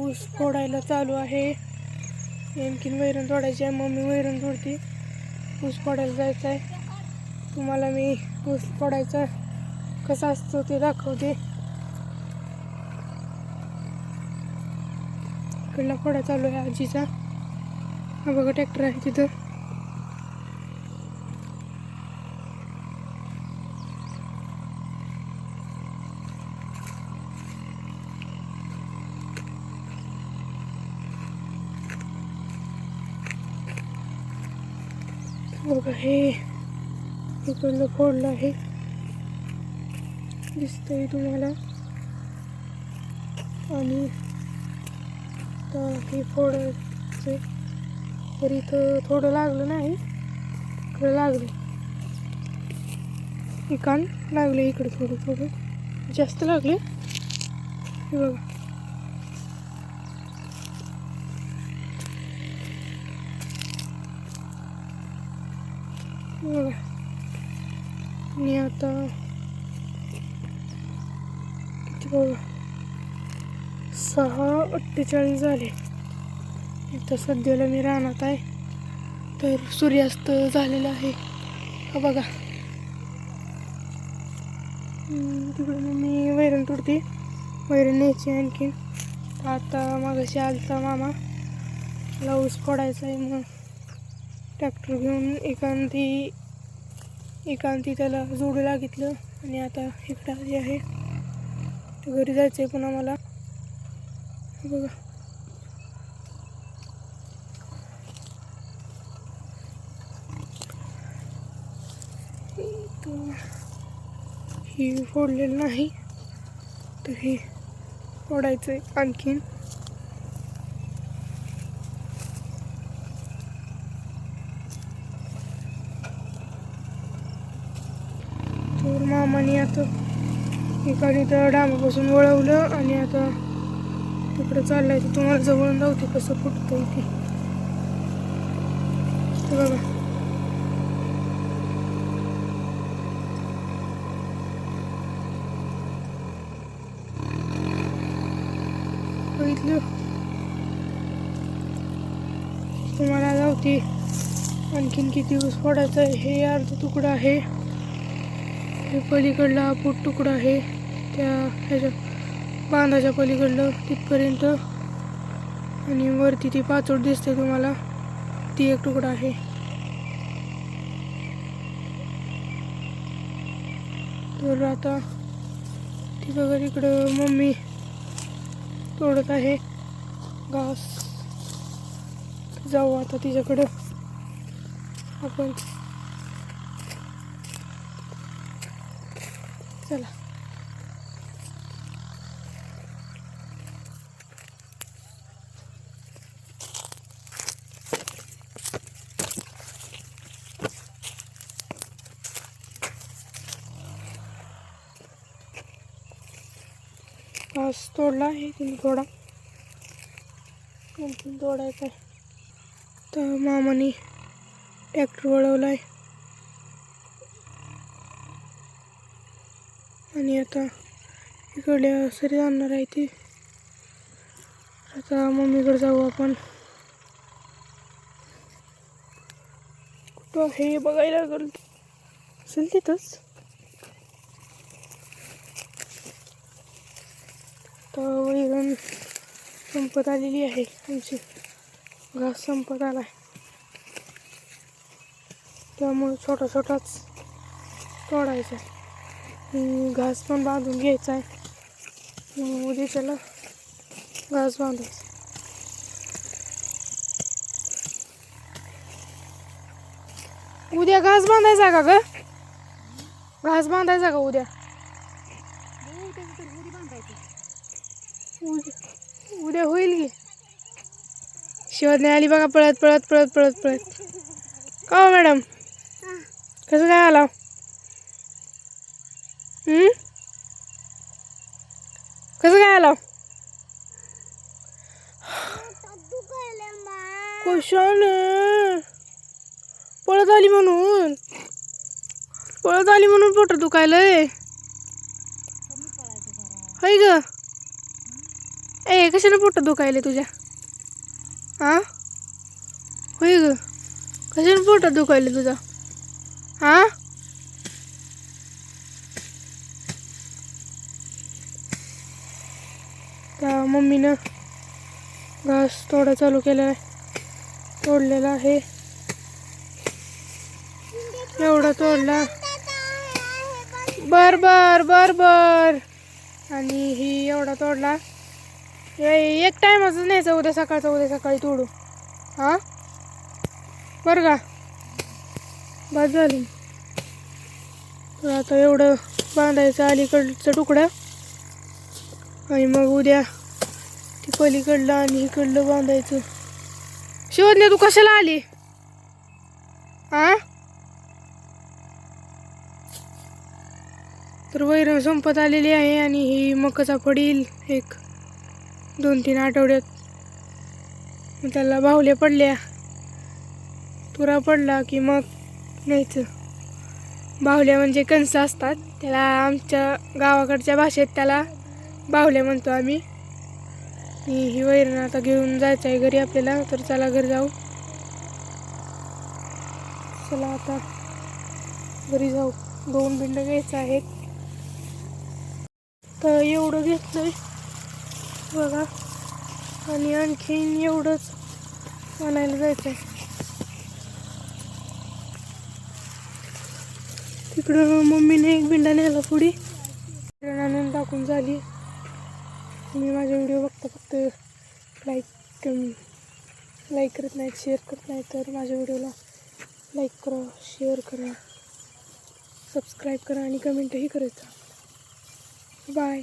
ऊस फोडायला चालू आहे. आणखीन वैरण तोडायची आहे. मम्मी वैरण तोडते. ऊस फोडायला जायचं आहे. तुम्हाला मी ऊस फोडायचा कसा असतो ते दाखवते. इकडला फोडा चालू आहे आजीचा. हा बघा ट्रॅक्टर आहे तिथं. बघा हे इकडलं फोडलं आहे, दिसतंय तुम्हाला. आणि आता हे फोडायचं तर इथं थोडं लागलं नाही, इकडं लागलं. इकान लागले इकडे थोडं थोडं जास्त लागले. हे बघा बघा. आणि आता किती बघा 6:48 झाले. आता सध्याला मी रानात आहे. तर सूर्यास्त झालेला आहे. हा बघा तिकडे मी वैरण तोडते. वैरण न्यायची आणखीन. आता मागाशी आलता मामा, ऊस फोडायचा आहे. मग ट्रॅक्टर घेऊन एकांती त्याला जोडू लागितलं. आणि आता इकडं आली आहे. घरी जायचं आहे पुन्हा मला. बघा ही फोडलेलं नाही तर हे फोडायचं आहे आणखीन. तर मामाने आता एकाने तर डांबापासून वळवलं आणि आता तिकडं चाललंय. तर तुम्हाला जवळून जाऊ ते कसं फुटतंय ते. बघा बघितलं. तुम्हाला जाऊती आणखीन किती ऊस फोडायचा आहे. हे अर्धा तुकडा आहे. हे पलीकडला फूट तुकडा आहे त्या ह्याच्या बांधाच्या पलीकडलं तिथपर्यंत. आणि वरती ती पाचोड दिसते तुम्हाला, ती एक तुकडा आहे. तर आता ती बघा इकडं मम्मी तोडत आहे घास. जाऊ आता तिच्याकडं आपण. चला घास तोडला आहे तिने थोडा, आणखीन तोडायचा आहे. तर मामाने ट्रॅक्टर वळवला आहे. आणि आता इकडे सरी जाणार आहे ती. आता मम्मीकडे जाऊ आपण. कुठं हे बघायला लागेल असेल तिथंच. तर वैरण संपत आलेली आहे आमची. घास संपत आला आहे. त्यामुळे छोटा छोटाच तोडायचा आहे. घास पण बांधून घ्यायचा आहे. उद्या त्याला घास बांधायचा. उद्या घास बांधायचा का ग? घास बांधायचा का उद्या? उद्या होईल की. शिवज्ञा आली बघा पळत पळत पळत पळत पळत. का हो मॅडम, कसं काय आला? कसं काय आला? कशाने? पळत आली म्हणून. पळत आली म्हणून पोट दुखायलंय. हाय ग. आहे कशाने पोटात दुखायले तुझ्या? हा होय ग, कशाने पोटात दुखायले तुझा? हा त्या मम्मीनं घास तोडा चालू केला आहे, तोडलेला आहे, एवढा तोडला. बर बर बर बर. आणि ही एवढा तोडला. एक टाइमच न्यायचा उद्या सकाळी तोडू. हा बरं का, बस झाली. तर आता एवढं बांधायचं अलीकडचं तुकडं, आणि मग उद्या ती पलीकडलं आणि इकडलं बांधायचं. शिवज्ञा तू कशाला आली? हा तर वैरण संपत आलेली आहे आणि ही मकाचा पडील एक 2-3 आठवड्यात. मग त्याला बाहुल्या पडल्या, तुरा पडला की मग न्यायचं. बाहुल्या म्हणजे कणस असतात, त्याला आमच्या गावाकडच्या भाषेत त्याला बाहुल्या म्हणतो आम्ही. ही वैरण आता घेऊन जायचं आहे घरी आपल्याला, तर चला घरी जाऊ. चला आता घरी जाऊ. 2 बिंड घ्यायचं आहेत, तर एवढं घेतलंय बघा, आणि आणखीन एवढंच आणायला जायचं आहे. तिकडं मम्मीने एक बिंडा न्यायला पुढी आणून टाकून झाली. तुम्ही माझे व्हिडिओ बघता फक्त लाईक करत नाहीत, शेअर करत नाहीत, तर माझ्या व्हिडिओला लाईक करा, शेअर करा, सबस्क्राईब करा आणि कमेंटही करत जा. बाय.